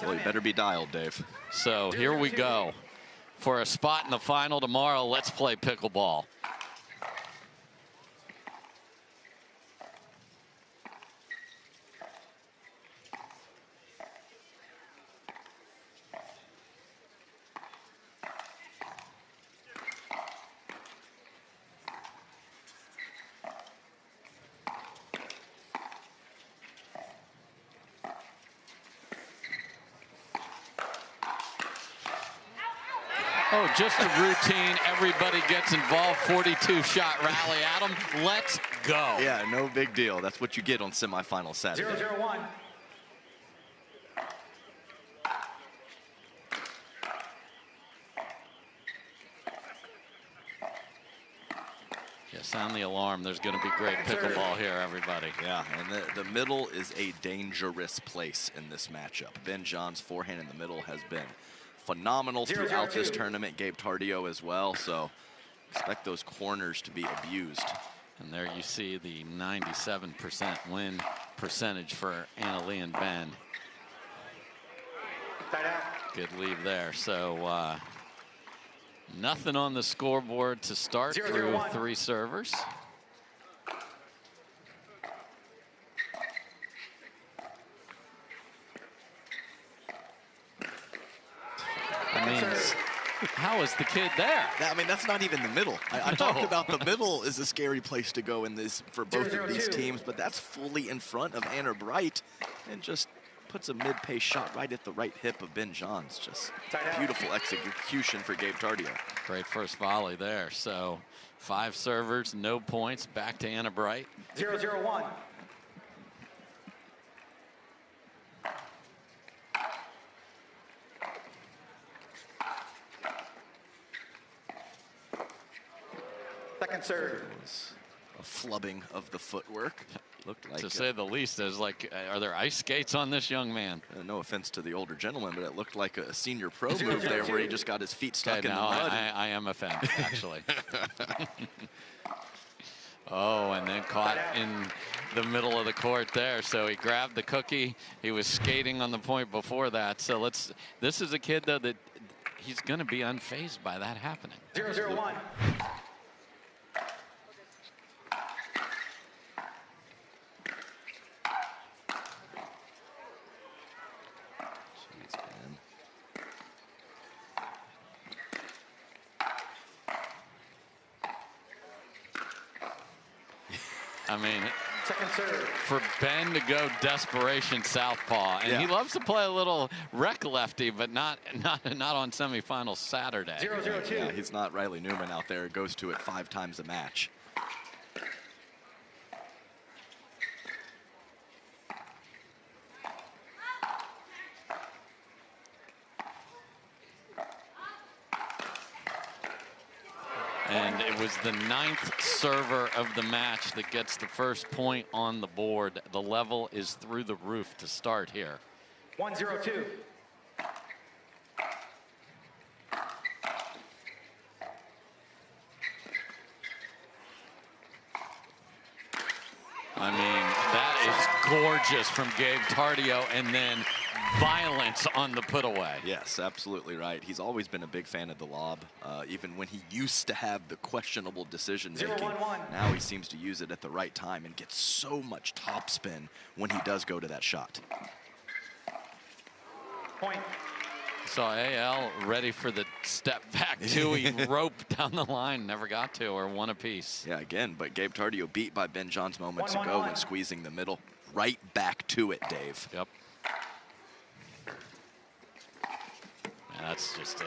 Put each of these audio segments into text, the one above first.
Well, you better be dialed, Dave. So here we go. For a spot in the final tomorrow, let's play pickleball. Oh, just a routine. Everybody gets involved. 42-shot rally. Adam, let's go. Yeah, no big deal. That's what you get on semifinal Saturday. 0-0-1. Yeah, sound the alarm. There's going to be great pickleball here, everybody. Yeah, and the middle is a dangerous place in this matchup. Ben John's forehand in the middle has been phenomenal throughout this tournament. Gabe Tardio as well, so expect those corners to be abused. And there you see the 97% win percentage for Annalee and Ben. Good leave there. So nothing on the scoreboard to start through 3 servers. I mean, how is the kid there? I mean, that's not even the middle. I talked about the middle is a scary place to go in this for both of these teams, but that's fully in front of Anna Bright and just puts a mid-pace shot right at the right hip of Ben Johns. Just beautiful execution for Gabe Tardio. Great first volley there. So 5 servers, no points. Back to Anna Bright. 0-0-1. Second serve. A flubbing of the footwork. Looked like, to say the least. Is like, are there ice skates on this young man? No offense to the older gentleman, but it looked like a senior pro move there where he just got his feet stuck in the mud. I am offended, actually. Oh, and then caught in the middle of the court there. So he grabbed the cookie. He was skating on the point before that. So this is a kid, though, that he's going to be unfazed by that happening. 0-0-1. I mean, second serve. For Ben to go desperation southpaw, and he loves to play a little rec lefty, but not on semifinal Saturday. 0-0-2. Yeah, he's not Riley Newman out there. Goes to it 5 times a match. And it was the 9th server of the match that gets the first point on the board. The level is through the roof to start here. 1-0-2. I mean, that is gorgeous from Gabe Tardio, and then violence on the put away. Yes, absolutely right. He's always been a big fan of the lob, even when he used to have the questionable decision making. 0-1-1. Now he seems to use it at the right time and gets so much topspin when he does go to that shot. Point. Saw AL ready for the step back too. He roped down the line, never got to, or one apiece. Yeah, again, but Gabe Tardio beat by Ben Johns moments ago when squeezing the middle. Right back to it, Dave. Yep. That's just a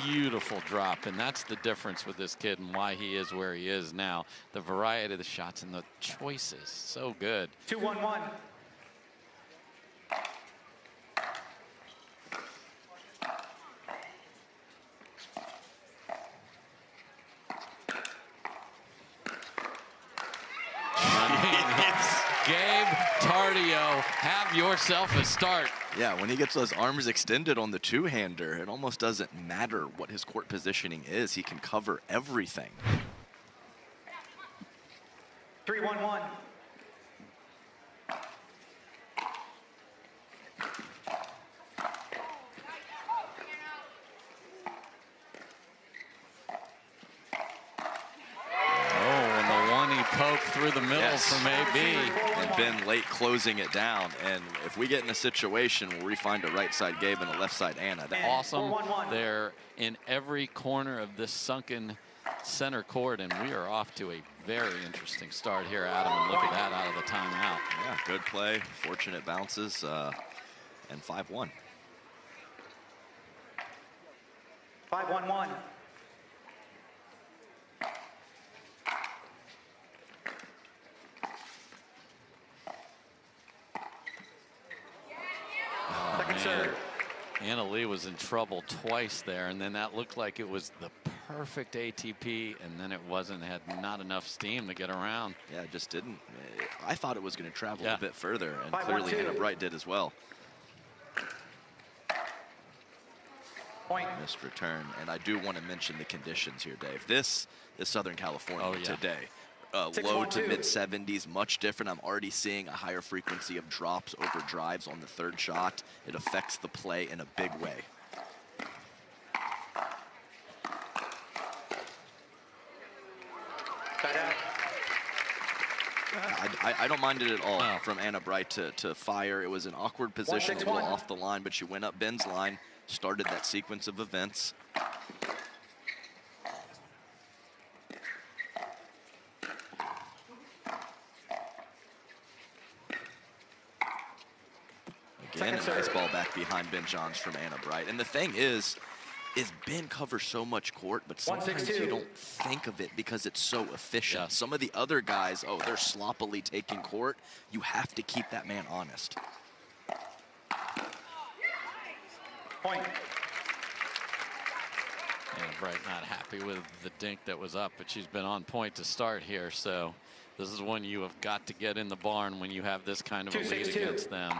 beautiful drop, and that's the difference with this kid and why he is where he is now. The variety of the shots and the choices, so good. 2-1-1. Gabe Tardio, have yourself a start. Yeah, when he gets those arms extended on the two-hander, it almost doesn't matter what his court positioning is. He can cover everything. 3-1-1. through the middle from AB. And Ben late closing it down. And if we get in a situation where we find a right side Gabe and a left side Anna. Awesome. They're in every corner of this sunken center court, and we are off to a very interesting start here, Adam. And look at that out of the timeout. Yeah, good play, fortunate bounces, and 5-1. 5-1-1. Second serve. Anna Lee was in trouble twice there, and then that looked like it was the perfect ATP, and then it wasn't, had not enough steam to get around. Yeah, it just didn't. I thought it was going to travel Yeah. a bit further, and 5-1-2. clearly Anna Bright did as well. Point. Missed return, and I do want to mention the conditions here, Dave. This is Southern California Oh, yeah. today. Low 6-1-2. to mid 70s, much different. I'm already seeing a higher frequency of drops over drives on the third shot. It affects the play in a big way. Side out. I don't mind it at all No. from Anna Bright to fire. It was an awkward position, a little 1-6-1. off the line, but she went up Ben's line, started that sequence of events. Again, a nice ball back behind Ben Johns from Anna Bright. And the thing is Ben covers so much court, but sometimes 1-6-2. you don't think of it because it's so efficient. Yeah. Some of the other guys, oh, they're sloppily taking court. You have to keep that man honest. Point. Anna Bright not happy with the dink that was up, but she's been on point to start here, so this is one you have got to get in the barn when you have this kind of a lead 2-6-2. against them.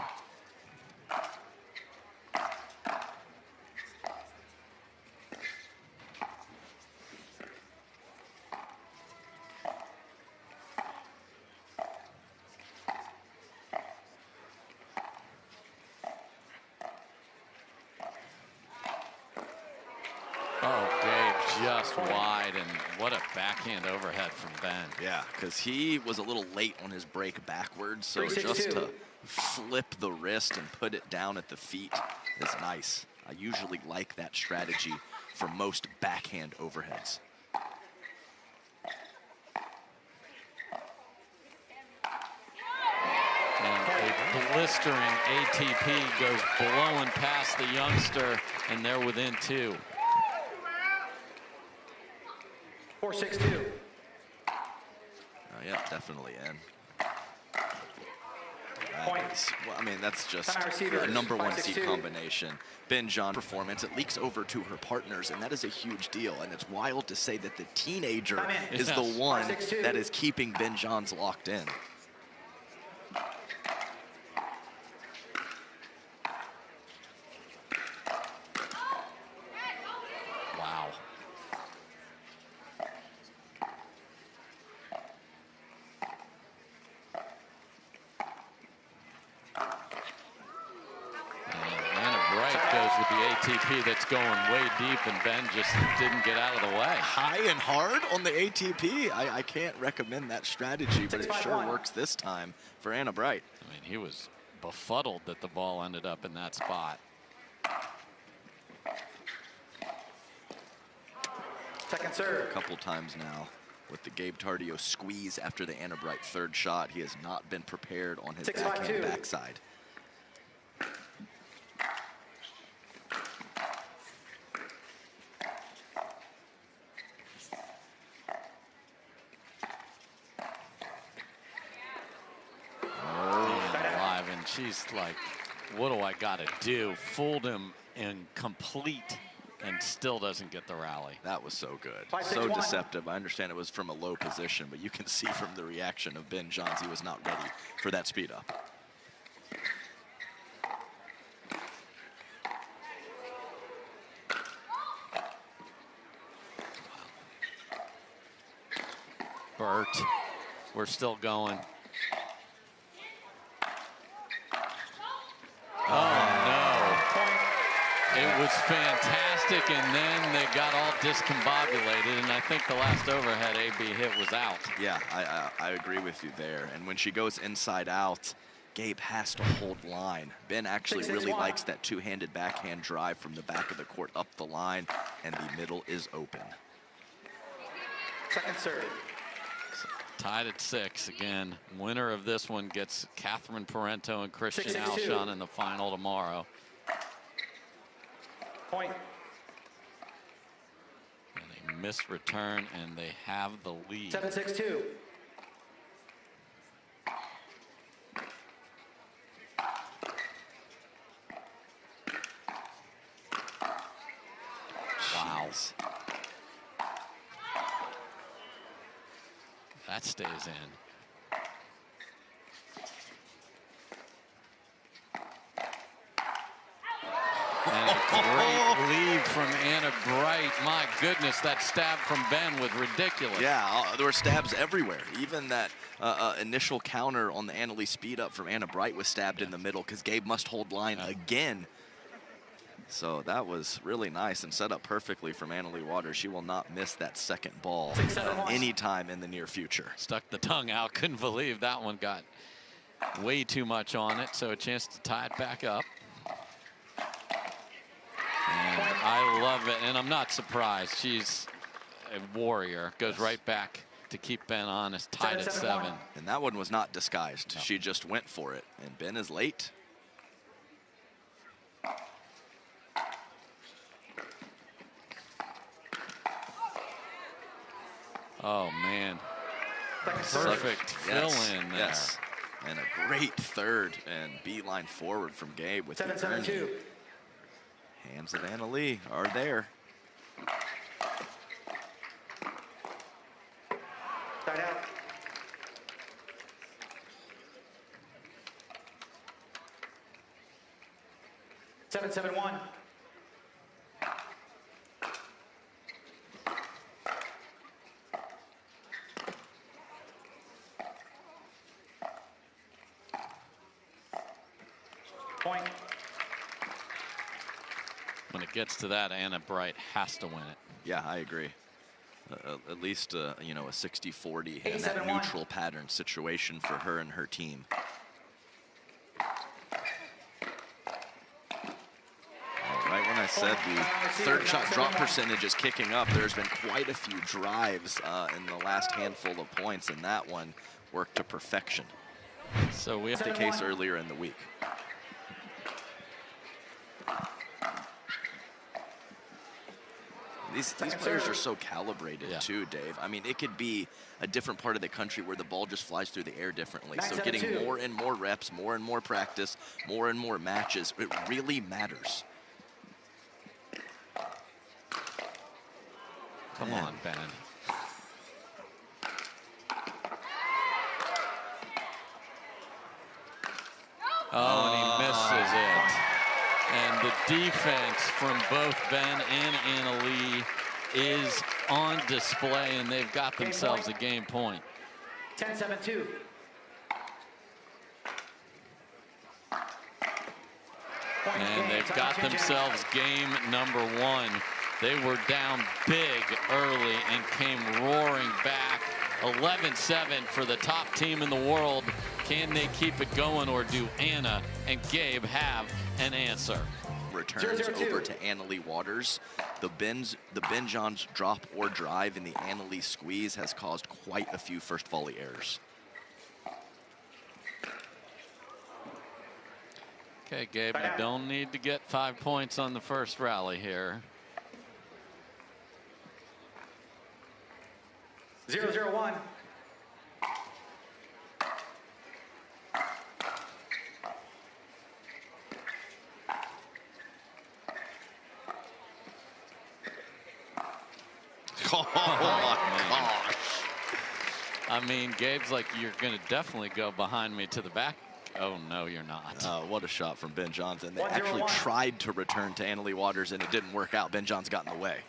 Oh, Gabe just wide, and what a backhand overhead from Ben. Yeah, because he was a little late on his break backwards, so 3-6-2. just to flip the wrist and put it down at the feet is nice. I usually like that strategy for most backhand overheads. And a blistering ATP goes blowing past the youngster, and they're within two. 4-6-2. Oh, yeah, definitely in. Point. Well, I mean, that's just Timeout a receivers, number one 5-6-2. seed combination. Ben John performance, it leaks over to her partners, and that is a huge deal. And it's wild to say that the teenager Time in. is Yes. the one 5-6-2. that is keeping Ben Johns locked in. Wow. And Anna Bright goes with the ATP that's going way deep, and Ben just didn't get out of the way. High and hard on the ATP. I can't recommend that strategy, but it sure 6-5-1. works this time for Anna Bright. I mean, he was befuddled that the ball ended up in that spot. Second A serve. couple times now with the Gabe Tardio squeeze after the Anna Bright third shot. He has not been prepared on his 6-5-2. backhand backside. And alive, and she's like, what do I got to do? Fooled him in complete and still doesn't get the rally. That was so good. 5-6-1. So deceptive. I understand it was from a low position, but you can see from the reaction of Ben Johns, he was not ready for that speed up. Bert, we're still going. Oh, Point. It was fantastic, and then they got all discombobulated, and I think the last overhead AB hit was out. Yeah, I agree with you there. And when she goes inside out, Gabe has to hold line. Ben actually really likes that two-handed backhand drive from the back of the court up the line, and the middle is open. Second serve. Tied at 6 again. Winner of this one gets Catherine Parento and Christian 6-2. Alshon in the final tomorrow. Point. And a missed return, and they have the lead. 7-6-2. Wow. That stays in. And a great lead from Anna Bright. My goodness, that stab from Ben was ridiculous. Yeah, there were stabs everywhere. Even that initial counter on the Annalee speed up from Anna Bright was stabbed in the middle because Gabe must hold line again. So that was really nice and set up perfectly from Annalee Waters. She will not miss that second ball anytime in the near future. Stuck the tongue out. Couldn't believe that one got way too much on it. So a chance to tie it back up. And I love it, and I'm not surprised. She's a warrior. Goes right back to keep Ben honest. Tied at 7. And that one was not disguised. No. She just went for it. And Ben is late. Oh, man. Perfect fill in there. Yes. And a great third and beeline forward from Gabe with the 7-7-2. hands of Annalee are there. Tied out. Seven, 7-1. Point. When it gets to that, Anna Bright has to win it. Yeah, I agree. At least, you know, a 60-40 and 8-7-1. that neutral pattern situation for her and her team. Right when I said the third shot drop percentage is kicking up, there's been quite a few drives in the last handful of points, and that one worked to perfection. So we have The case earlier in the week. These players are so calibrated too, Dave. I mean, it could be a different part of the country where the ball just flies through the air differently. So getting more and more reps, more and more practice, more and more matches, it really matters. Come on, Ben. Oh, and he misses it. And the defense from both Ben and Annalee is on display, and they've got themselves a game point. 10-7-2. And they've got themselves game number 1. They were down big early and came roaring back. 11-7 for the top team in the world. Can they keep it going, or do Anna and Gabe have an answer? Returns over to Annalee Waters. The Ben Johns drop or drive in the Annalee squeeze has caused quite a few first volley errors. Okay, Gabe, you don't need to get 5 points on the first rally here. 0-0-1. Oh my gosh. I mean, Gabe's like, you're going to definitely go behind me to the back. Oh, no, you're not. What a shot from Ben Johns. And they actually tried to return to Annalee Waters, and it didn't work out. Ben Johns got in the way.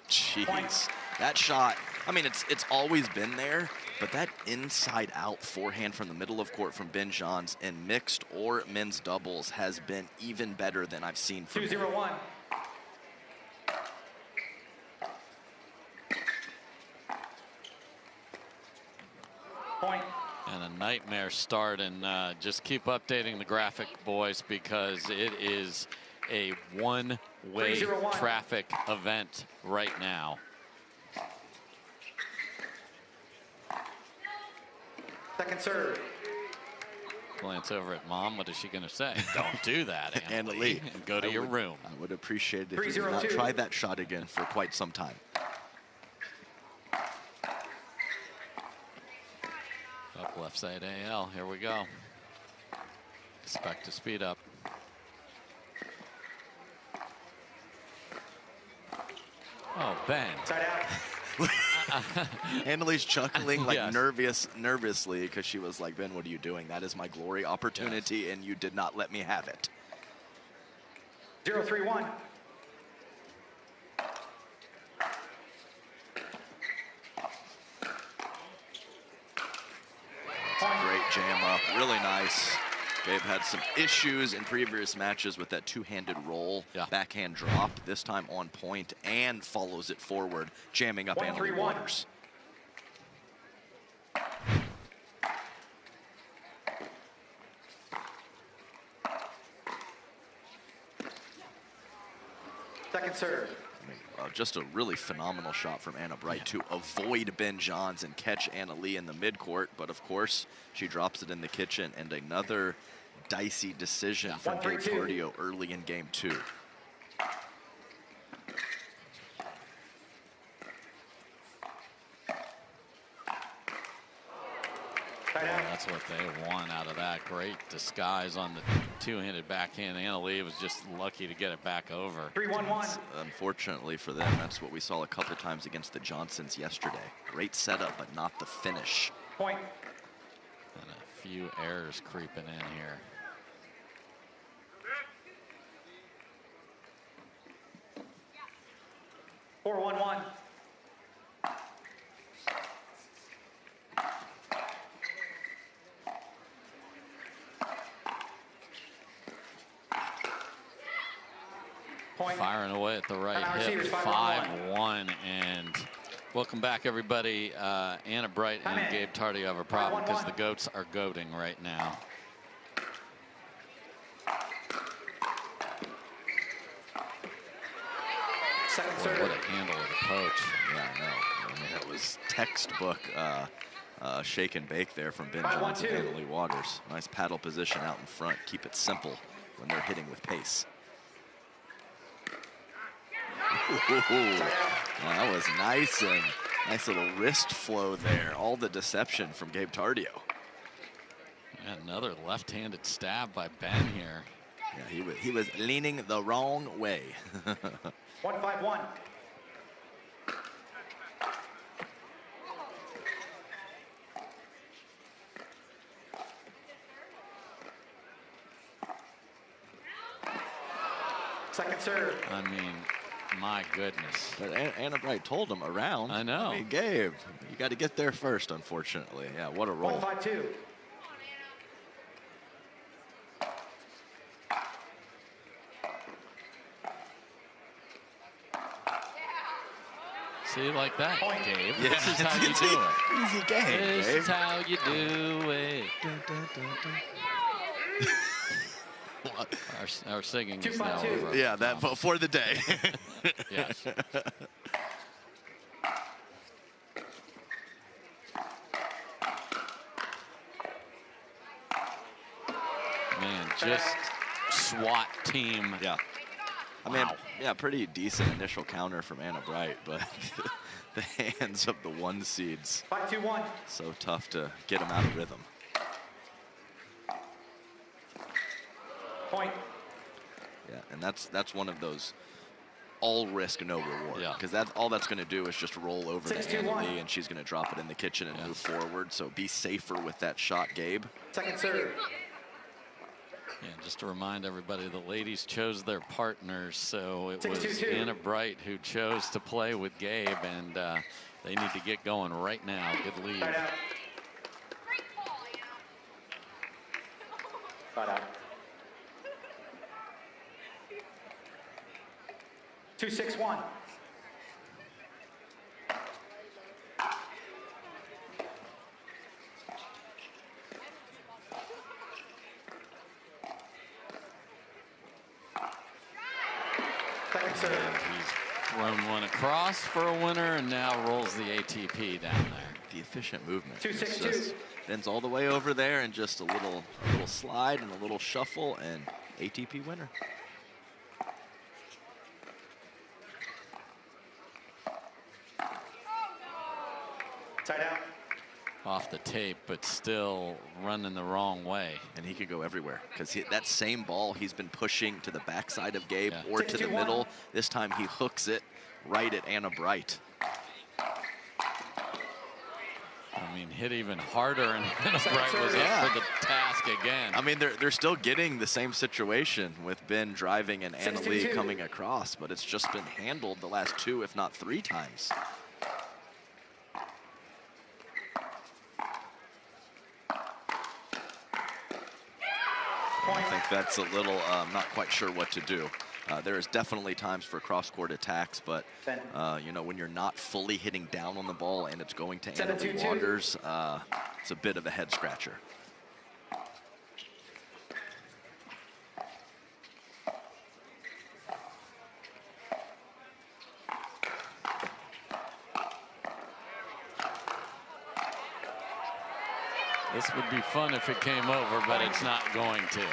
Jeez. That shot, I mean, it's always been there, but that inside-out forehand from the middle of court from Ben Johns in mixed or men's doubles has been even better than I've seen from him. 2-0-1. Point. And a nightmare start, and just keep updating the graphic, boys, because it is a one-way 3-0-1. traffic event right now. Second serve. Glance over at Mom. What is she going to say? Don't do that, Anna Anna Lee, Lee. and go to your room. I would appreciate it if you did not 3-0-2. try that shot again for quite some time. Up left side AL. Here we go. Expect to speed up. Oh, Ben. Side out. Anna Lee's chuckling like Yes. nervously because she was like, Ben, what are you doing? That is my glory opportunity, and you did not let me have it. 0-3-1. Great jam up, really nice. Gabe had some issues in previous matches with that two-handed roll, Yeah. backhand drop, this time on point, and follows it forward, jamming up Anna Lee 1-3-1. Waters. Second serve. I mean, just a really phenomenal shot from Anna Bright to avoid Ben Johns and catch Anna Lee in the midcourt, but of course, she drops it in the kitchen, and another dicey decision from Gabe 1-3-2. Tardio early in game 2. Side out. That's what they want out of that. Great disguise on the two-handed backhand. Anna Lee was just lucky to get it back over. 3-1-1. Unfortunately for them, that's what we saw a couple times against the Johnsons yesterday. Great setup, but not the finish. Point. And a few errors creeping in here. Four, 1-1. Point. Firing away at the right Timeout hip, receivers, 5-1. And welcome back, everybody. Anna Bright and Time in. Gabe Tardio have a problem because 5-1-1. the goats are goating right now. Second Boy, serve. what a handle of the poach. Yeah, I know. I mean, that was textbook shake and bake there from Ben 5-1-2. Johns and Anna Lee Waters. Nice paddle position out in front. Keep it simple when they're hitting with pace. Ooh, that was nice, and nice little wrist flow there. All the deception from Gabe Tardio. And another left-handed stab by Ben here. Yeah, he was leaning the wrong way. 1-5-1. Second serve. I mean, my goodness. But Anna Bright told him around. I know. I mean, Gabe, you got to get there first, unfortunately. Yeah, what a roll. 1-5-2. See, like that, Point. Gabe. Yeah, This is how you do it. Easy game, This Gabe. is how you do it. Our singing is now 2-5-2. over. Yeah, that for the day. Yes. Man, just SWAT team. Yeah. I mean, Wow. yeah, pretty decent initial counter from Anna Bright, but the hands of the one seeds, 5-2-1. so tough to get them out of rhythm. Point. Yeah, and that's one of those all risk, no reward. Yeah. Because all that's going to do is just roll over to 6-2-1. Anna Lee, and she's going to drop it in the kitchen and move forward. So be safer with that shot, Gabe. Second serve. Yeah, just to remind everybody, the ladies chose their partners, so it was 6-2-2. Anna Bright who chose to play with Gabe, and they need to get going right now. Good lead. Side out. Side out. 2-6-1. Second serve. He's thrown one across for a winner and now rolls the ATP down there. The efficient movement. 2-6-2. It's just bends all the way over there and just a little slide and a little shuffle and ATP winner. Side out. Off the tape, but still running the wrong way. And he could go everywhere because that same ball he's been pushing to the backside of Gabe Yeah. or to the 6-2-1. middle. This time he hooks it right at Anna Bright. I mean, hit even harder, and Anna Second Bright was serve. up for the task again. I mean, they're still getting the same situation with Ben driving and Anna Lee 6-2-2. coming across, but it's just been handled the last 2, if not 3 times. I think that's a little, not quite sure what to do. There is definitely times for cross-court attacks, but you know, when you're not fully hitting down on the ball and it's going to Anna Lee 7-2-2. Waters, it's a bit of a head scratcher. This would be fun if it came over, but it's not going to.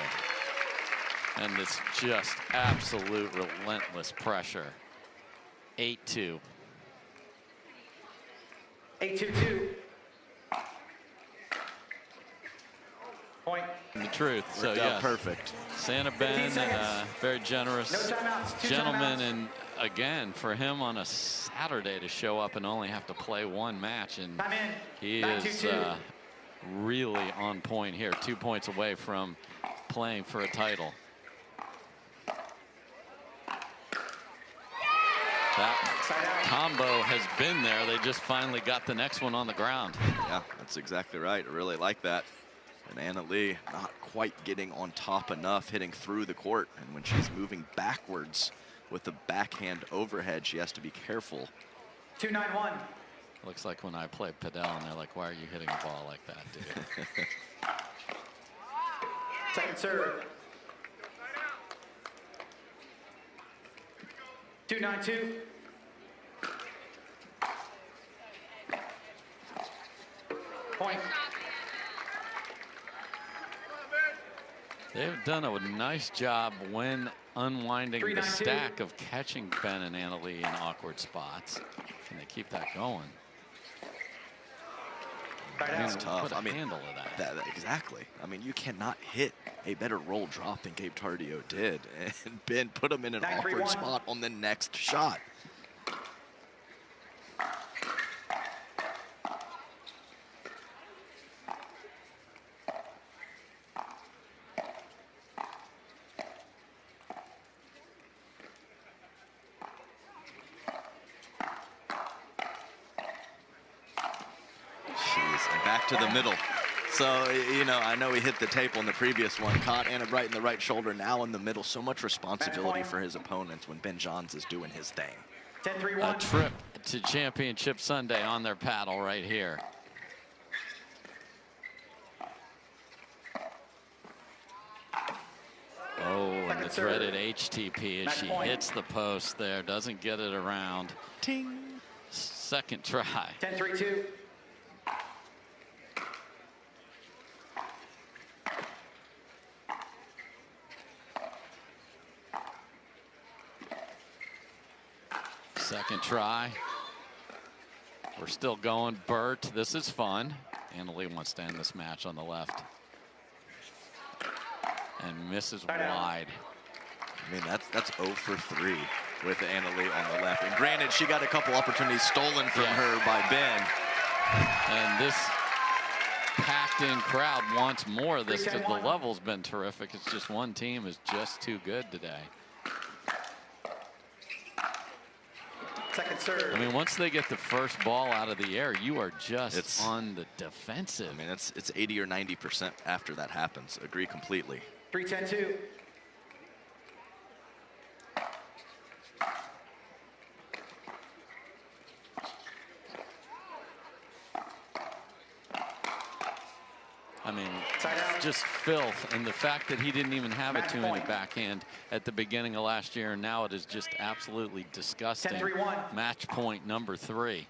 And it's just absolute relentless pressure. 8-2. 8-2-2. Point. The truth. So Worked out yes, perfect. Santa 15 Ben, seconds. very generous No timeouts. 2 gentleman, timeouts. and again, for him on a Saturday to show up and only have to play 1 match, and Time in. he 9-2-2. is really on point here. 2 points away from playing for a title. That Side out. combo has been there. They just finally got the next one on the ground. Yeah, that's exactly right. I really like that. And Anna Lee not quite getting on top enough, hitting through the court. And when she's moving backwards with the backhand overhead, she has to be careful. 2-9-1. Looks like when I play Padel, and they're like, why are you hitting a ball like that, dude? Second serve. 2-9-2. Point. They've done a nice job when unwinding the 3-9-2. stack of catching Ben and Anna Lee in awkward spots. Can they keep that going? Side That's out. tough. Put a I mean, handle of that. exactly. I mean, you cannot hit a better roll drop than Gabe Tardio did. And Ben put him in an 9-3-1. awkward spot on the next shot. Jeez, and back to the middle. So, you know, I know he hit the tape on the previous one, caught Anna Bright in the right shoulder, now in the middle. So much responsibility for his opponents when Ben Johns is doing his thing. 10-3-1. A trip to Championship Sunday on their paddle right here. Oh, and the Second serve. threaded HTP as Match she point. hits the post there, doesn't get it around. Ting. Second try. 10-3-2. Second try. We're still going. Burt, this is fun. Anna Lee wants to end this match on the left. And misses Right out. wide. I mean, that's 0 for 3 with Anna Lee on the left. And granted, she got a couple opportunities stolen from Yeah. her by Ben. And this packed packed-in crowd wants more of this because the level's been terrific. It's just one team is just too good today. Second serve. I mean, once they get the first ball out of the air, you are just on the defensive. I mean, it's 80 or 90% after that happens. Agree completely. 3-10-2. I mean, it's just filth, and the fact that he didn't even have a two-minute backhand at the beginning of last year, and now it is just absolutely disgusting. 10-3-1. Match point number 3.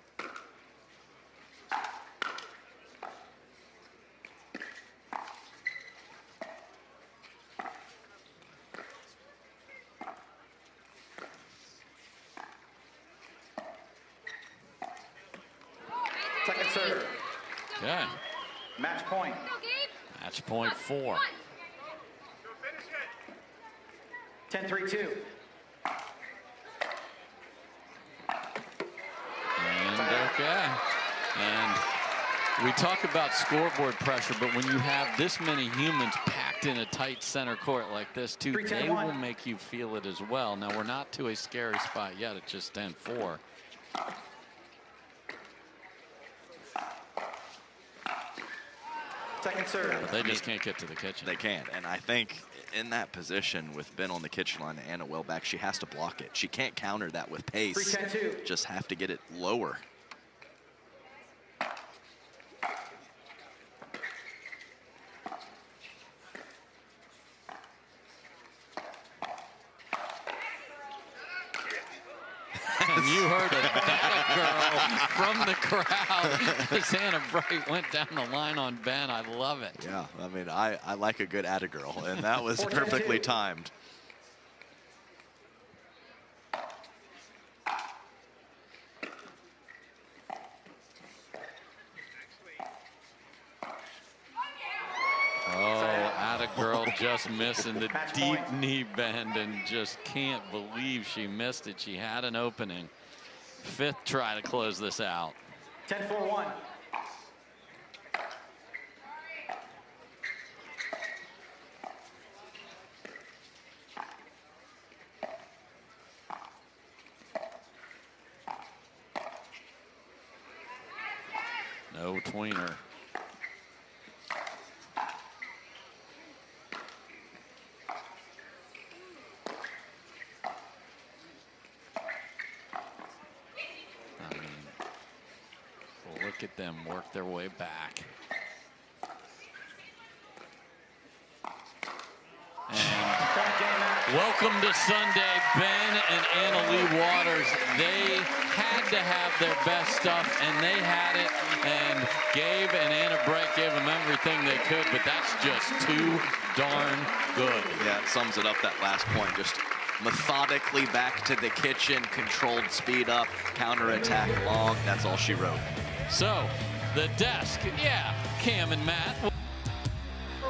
Second serve. Okay. Match point. Match point 4. 10-3-2. And okay. And we talk about scoreboard pressure, but when you have this many humans packed in a tight center court like this, too, they will make you feel it as well. Now, we're not to a scary spot yet. It's just 10-4. Second serve. But they just can't get to the kitchen. They can't, and I think in that position with Ben on the kitchen line and Anna well back, she has to block it. She can't counter that with pace. 3-10-2. Just have to get it lower. And you heard it, that girl from the crowd as Anna Bright went down the line on Ben. I love it. Yeah, I mean, I like a good atta girl, and that was perfectly timed. Oh, atta girl just missing the deep knee bend and just can't believe she missed it. She had an opening. 5th try to close this out. 10-4-1. No tweener. Look at them work their way back. And welcome to Sunday, Ben and Anna Lee Waters. They had to have their best stuff, and they had it. And Gabe and Anna Bright gave them everything they could, but that's just too darn good. Yeah, it sums it up, that last point. Just methodically back to the kitchen, controlled speed up, counterattack long. That's all she wrote. So, the desk, yeah, Cam and Matt.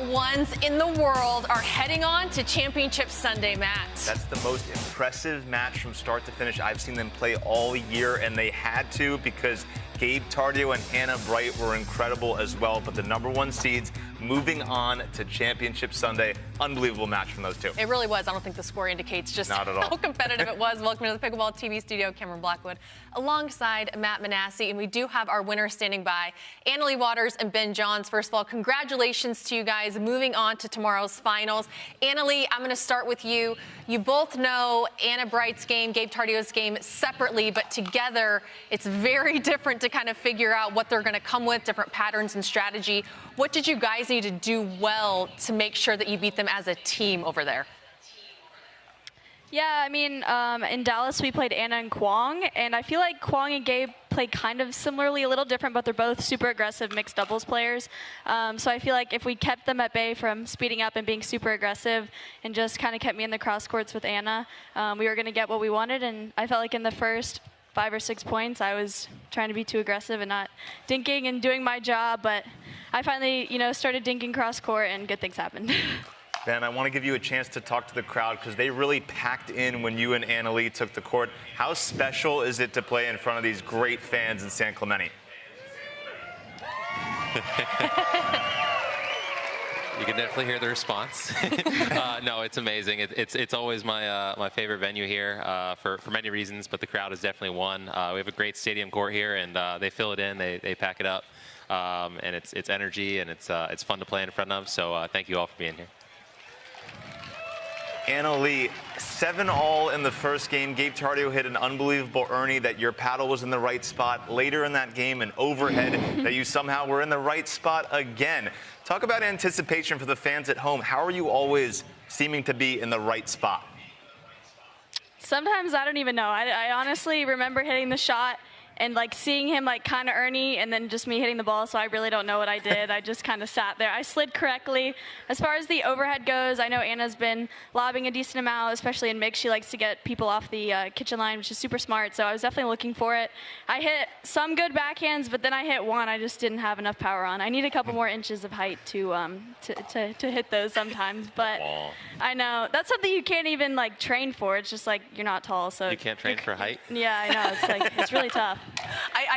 Ones in the world are heading on to Championship Sunday, Matt. That's the most impressive match from start to finish I've seen them play all year, and they had to because Gabe Tardio and Hannah Bright were incredible as well. But the #1 seeds moving on to Championship Sunday. Unbelievable match from those two. It really was. I don't think the score indicates just Not at all. how competitive it was. Welcome to the Pickleball TV studio, Cameron Blackwood, alongside Matt Manassi. And we do have our winners standing by, Anna Lee Waters and Ben Johns. First of all, congratulations to you guys moving on to tomorrow's finals. Anna Lee, I'm going to start with you. You both know Anna Bright's game, Gabe Tardio's game separately, but together it's very different to kind of figure out what they're going to come with, different patterns and strategy. What did you guys need to do well to make sure that you beat them as a team over there? Yeah, I mean, in Dallas we played Anna and Kwong, and I feel like Kwong and Gabe played kind of similarly, a little different, but they're both super aggressive mixed doubles players. So I feel like if we kept them at bay from speeding up and being super aggressive and just kind of kept me in the cross courts with Anna, we were going to get what we wanted. And I felt like in the first 5 or 6 points, I was trying to be too aggressive and not dinking and doing my job, but I finally, started dinking cross court and good things happened. Ben, I want to give you a chance to talk to the crowd because they really packed in when you and Anna Lee took the court. How special is it to play in front of these great fans in San Clemente? You can definitely hear the response. No, it's amazing. It's always my favorite venue here for many reasons, but the crowd is definitely one. We have a great stadium court here, and they fill it in. They pack it up, and it's energy, and it's fun to play in front of. So thank you all for being here. Anna Leigh, 7-all in the first game. Gabe Tardio hit an unbelievable Ernie that your paddle was in the right spot. Later in that game, an overhead that you somehow were in the right spot again. Talk about anticipation for the fans at home. How are you always seeming to be in the right spot? Sometimes I don't even know. I honestly remember hitting the shot and like seeing him like kind of Ernie and then just me hitting the ball, so I really don't know what I did. I just kind of sat there. I slid correctly. As far as the overhead goes, I know Anna's been lobbing a decent amount, especially in mix. She likes to get people off the kitchen line, which is super smart, so I was definitely looking for it. I hit some good backhands, but then I hit one I just didn't have enough power on. I need a couple more inches of height to hit those sometimes, but I know. That's something you can't even like train for. It's just like you're not tall, so. You can't train for height? Yeah, I know. It's like, it's really tough.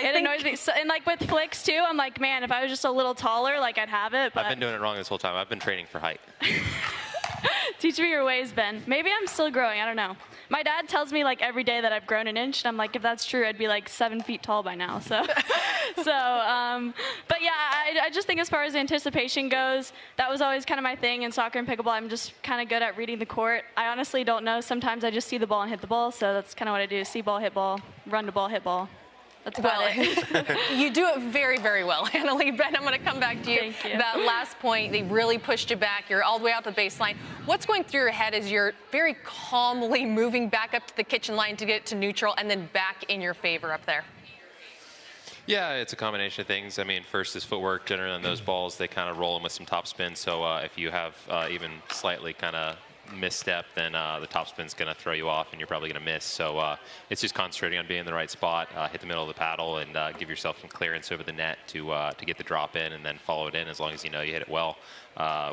It annoys me. So, and like with flicks too, I'm like, man, if I was just a little taller, like I'd have it. But I've been doing it wrong this whole time. I've been training for height. Teach me your ways, Ben. Maybe I'm still growing. I don't know. My dad tells me like every day that I've grown an inch, and I'm like, if that's true, I'd be like 7 feet tall by now. So, but yeah, I just think as far as anticipation goes, that was always kind of my thing in soccer and pickleball. I'm just kind of good at reading the court. I honestly don't know. Sometimes I just see the ball and hit the ball. So that's kind of what I do: see ball, hit ball, run to ball, hit ball. That's about it. You do it very, very well, Anna Leigh. Ben, I'm going to come back to you. Thank you. That last point, they really pushed you back. You're all the way out the baseline. What's going through your head as you're very calmly moving back up to the kitchen line to get to neutral and then back in your favor up there? Yeah, it's a combination of things. I mean, first is footwork. Generally on those balls, they kind of roll them with some top spin. So if you have even slightly kind of misstep, then the top spin's going to throw you off and you're probably going to miss. So it's just concentrating on being in the right spot, hit the middle of the paddle, and give yourself some clearance over the net to get the drop in, and then follow it in as long as you know you hit it well,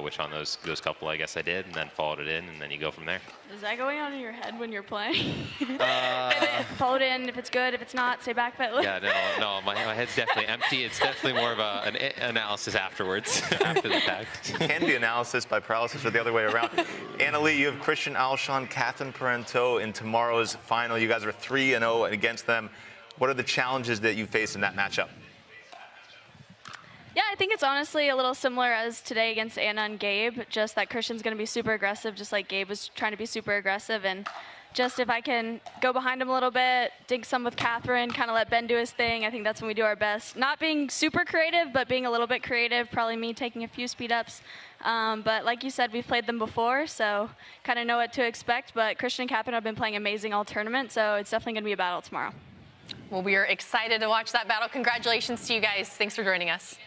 which on those couple I guess I did, and then followed it in, and then you go from there. Is that going on in your head when you're playing? Follow it in. If it's good, if it's not, say back foot. Yeah, no, my head's definitely empty. It's definitely more of an analysis afterwards, after the fact. It can be analysis by paralysis or the other way around. Anna Leigh, you have Christian Alshon, Catherine Parento in tomorrow's final. You guys are 3-0 against them. What are the challenges that you face in that matchup? Yeah, I think it's honestly a little similar as today against Anna and Gabe, just that Christian's going to be super aggressive, just like Gabe was trying to be super aggressive. And just if I can go behind him a little bit, dig some with Catherine, kind of let Ben do his thing, I think that's when we do our best. Not being super creative, but being a little bit creative, probably me taking a few speed ups. But like you said, we've played them before, so kind of know what to expect. But Christian and Catherine have been playing amazing all tournament, so it's definitely going to be a battle tomorrow. Well, we are excited to watch that battle. Congratulations to you guys. Thanks for joining us.